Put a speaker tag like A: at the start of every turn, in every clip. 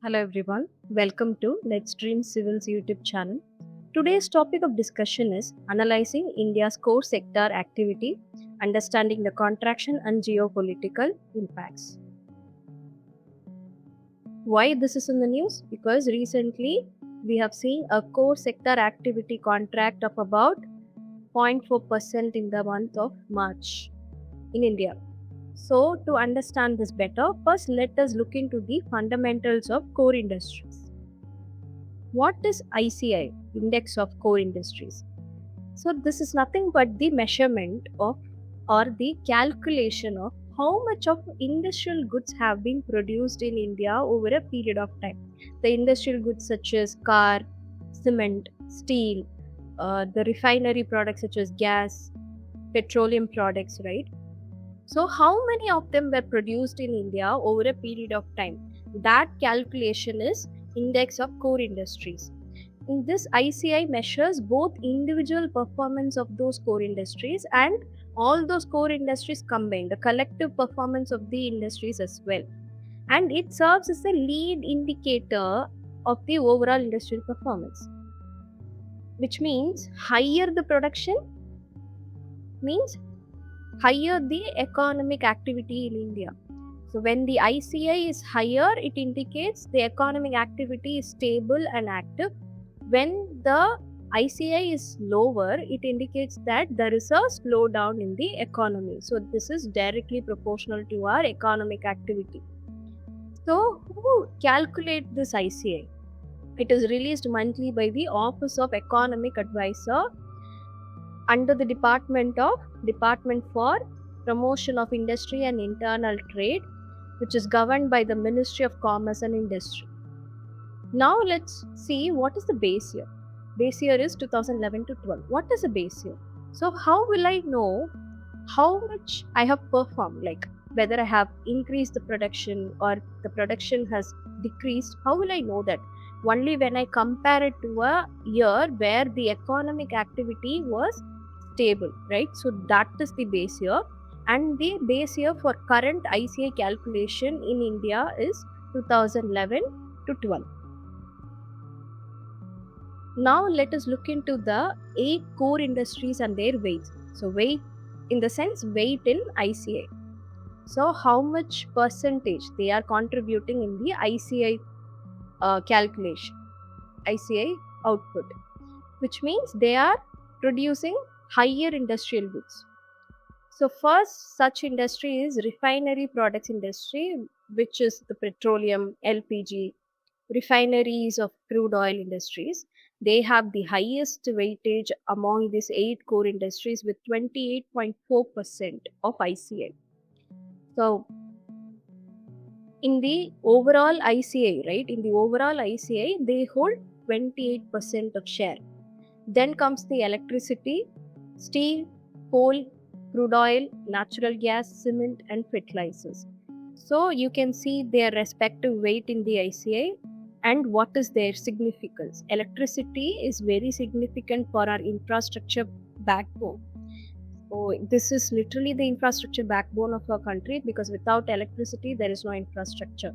A: Hello everyone, welcome to Let's Dream Civil's YouTube channel. Today's topic of discussion is analyzing India's core sector activity, understanding the contraction and geopolitical impacts. Why this is in the news? Because recently we have seen a core sector activity contract of about 0.4% in the month of March in India. So, to understand this better, first let us look into the fundamentals of core industries. What is ICI, Index of Core Industries? So, this is nothing but the measurement of or the calculation of how much of industrial goods have been produced in India over a period of time. The industrial goods such as car, cement, steel, the refinery products such as gas, petroleum products, right? So, how many of them were produced in India over a period of time? That calculation is Index of Core Industries. In this, ICI measures both individual performance of those core industries and all those core industries combined, the collective performance of the industries as well. And it serves as a lead indicator of the overall industrial performance, which means higher the production means higher the economic activity in India. So when the ICI is higher, it indicates the economic activity is stable and active. When the ICI is lower, it indicates that there is a slowdown in the economy. So this is directly proportional to our economic activity. So who calculates this ICI? It is released monthly by the Office of Economic Advisor under the Department for Promotion of Industry and Internal Trade, which is governed by the Ministry of Commerce and Industry. Now let's see what is the base year. Base year is 2011 to 12. What is the base year? So how will I know how much I have performed, like whether I have increased the production or the production has decreased? How will I know that? Only when I compare it to a year where the economic activity was stable, right? So that is the base year, and the base year for current ICI calculation in India is 2011 to 12. Now let us look into the 8 core industries and their weights. So weight in the sense weight in ICI. So how much percentage they are contributing in the ICI calculation, ICI output, which means they are producing higher industrial goods. So first such industry is refinery products industry, which is the petroleum, LPG, refineries of crude oil industries. They have the highest weightage among these 8 core industries with 28.4% of ICI. So in the overall ICI, right? In the overall ICI, they hold 28% of share. Then comes the electricity, steel, coal, crude oil, natural gas, cement, and fertilizers. So you can see their respective weight in the ICI and what is their significance. Electricity is very significant for our infrastructure backbone. So this is literally the infrastructure backbone of our country, because without electricity there is no infrastructure.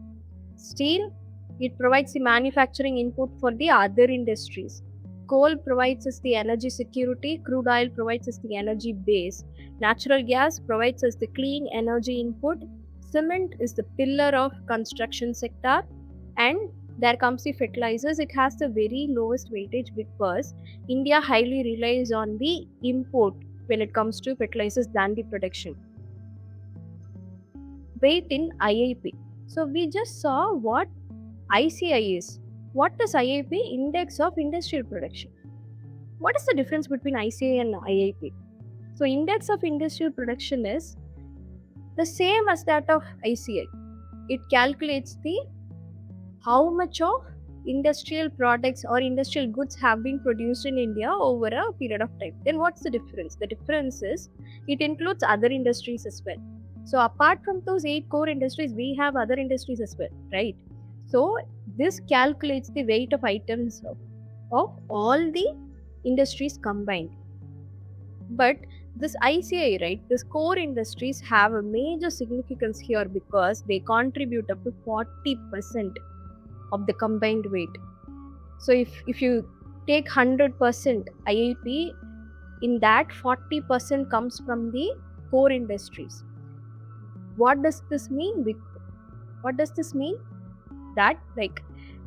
A: Steel, it provides the manufacturing input for the other industries. Coal provides us the energy security, crude oil provides us the energy base, natural gas provides us the clean energy input, cement is the pillar of construction sector, and there comes the fertilizers. It has the very lowest weightage because India highly relies on the import when it comes to fertilizers than the production. Weight in IIP. So we just saw what ICI is. What is IIP? Index of Industrial Production. What is the difference between ICI and IIP? So Index of Industrial Production is the same as that of ICI. It calculates the how much of industrial products or industrial goods have been produced in India over a period of time. Then what's the difference? The difference is it includes other industries as well. So apart from those 8 core industries, we have other industries as well, right? So this calculates the weight of items of all the industries combined. But this ICI, right, this core industries have a major significance here because they contribute up to 40% of the combined weight. So if you take 100% IIP, in that 40% comes from the core industries. What does this mean? What does this mean? That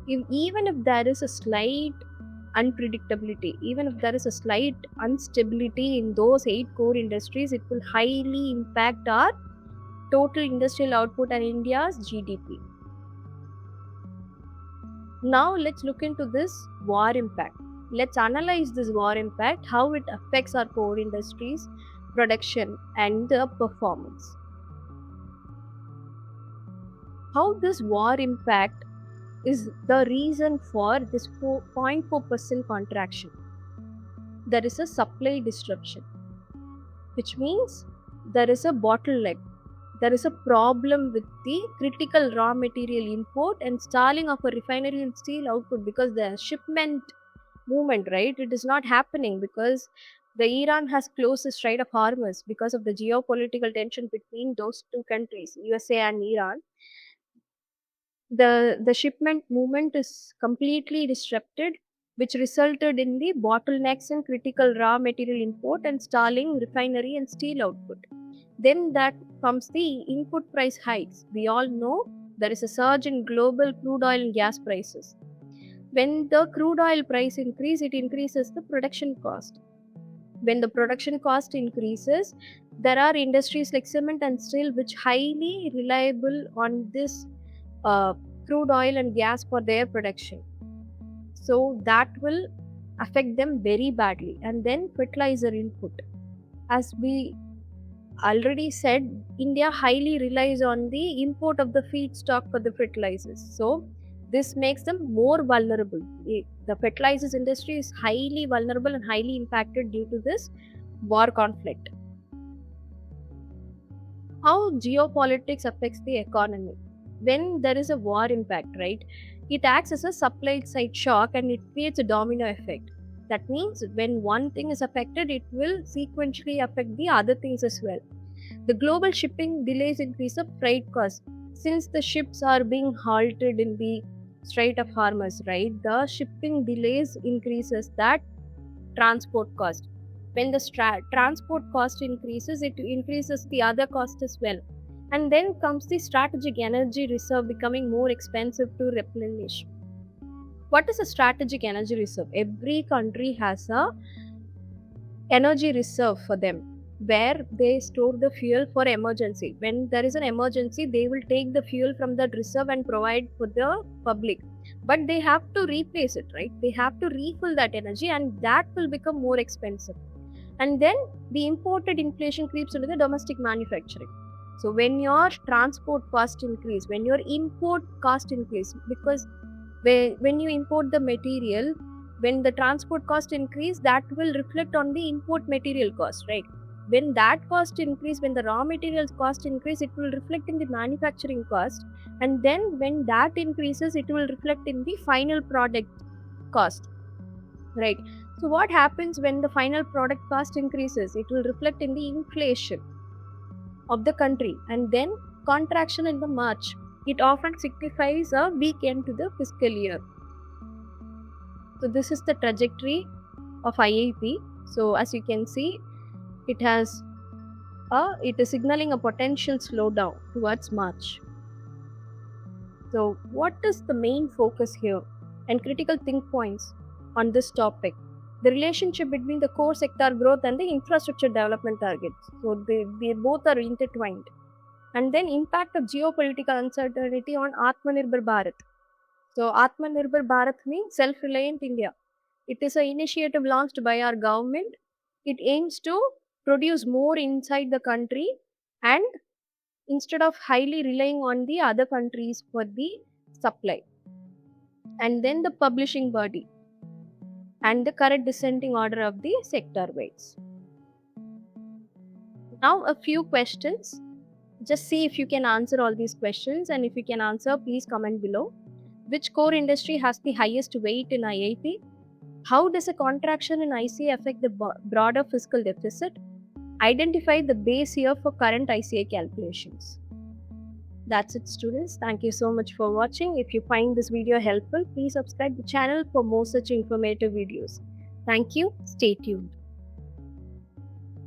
A: even if there is a slight unpredictability, even if there is a slight instability in those 8 core industries, it will highly impact our total industrial output and India's GDP. Now let's look into this war impact. Let's analyze this war impact, how it affects our core industries, production and the performance. How this war impact is the reason for this 0.4% contraction. There is a supply disruption, which means there is a bottleneck. There is a problem with the critical raw material import and stalling of a refinery and steel output, because the shipment movement, right, it is not happening because the Iran has closed the Strait of Hormuz because of the geopolitical tension between those two countries, USA and Iran. The shipment movement is completely disrupted, which resulted in the bottlenecks in critical raw material import and stalling refinery and steel output. Then that comes the input price hikes. We all know there is a surge in global crude oil and gas prices. When the crude oil price increases, it increases the production cost. When the production cost increases, there are industries like cement and steel which highly reliable on this crude oil and gas for their production. So that will affect them very badly. And then fertilizer input. As we already said, India highly relies on the import of the feedstock for the fertilizers. So this makes them more vulnerable. The fertilizers industry is highly vulnerable and highly impacted due to this war conflict. How geopolitics affects the economy? When there is a war impact, right, it acts as a supply side shock and it creates a domino effect. That means when one thing is affected, it will sequentially affect the other things as well. The global shipping delays increase the freight cost. Since the ships are being halted in the Strait of Hormuz, right, the shipping delays increases that transport cost. When the transport cost increases, it increases the other cost as well. And then comes the strategic energy reserve becoming more expensive to replenish. What is a strategic energy reserve? Every country has a energy reserve for them, where they store the fuel for emergency. When there is an emergency, they will take the fuel from that reserve and provide for the public. But they have to replace it, right? They have to refill that energy, and that will become more expensive. And then the imported inflation creeps into the domestic manufacturing. So when your transport cost increase, when your import cost increase, because when you import the material, when the transport cost increase, that will reflect on the import material cost, right? When that cost increase, when the raw materials cost increase, it will reflect in the manufacturing cost. And then when that increases, it will reflect in the final product cost, right? So what happens when the final product cost increases? It will reflect in the inflation of the country, and then contraction in the March. It often signifies a weak end to the fiscal year. So this is the trajectory of IIP. So as you can see, it is signaling a potential slowdown towards March. So what is the main focus here and critical think points on this topic? The relationship between the core sector growth and the infrastructure development targets. So they both are intertwined. And then impact of geopolitical uncertainty on Atmanirbhar Bharat. So Atmanirbhar Bharat means self-reliant India. It is an initiative launched by our government. It aims to produce more inside the country, and instead of highly relying on the other countries for the supply. And then the publishing body and the correct descending order of the sector weights. Now a few questions. Just see if you can answer all these questions, and if you can answer, please comment below. Which core industry has the highest weight in IIP? How does a contraction in ICA affect the broader fiscal deficit? Identify the base year for current ICA calculations. That's it, students. Thank you so much for watching. If you find this video helpful, please subscribe the channel for more such informative videos. Thank you. Stay tuned.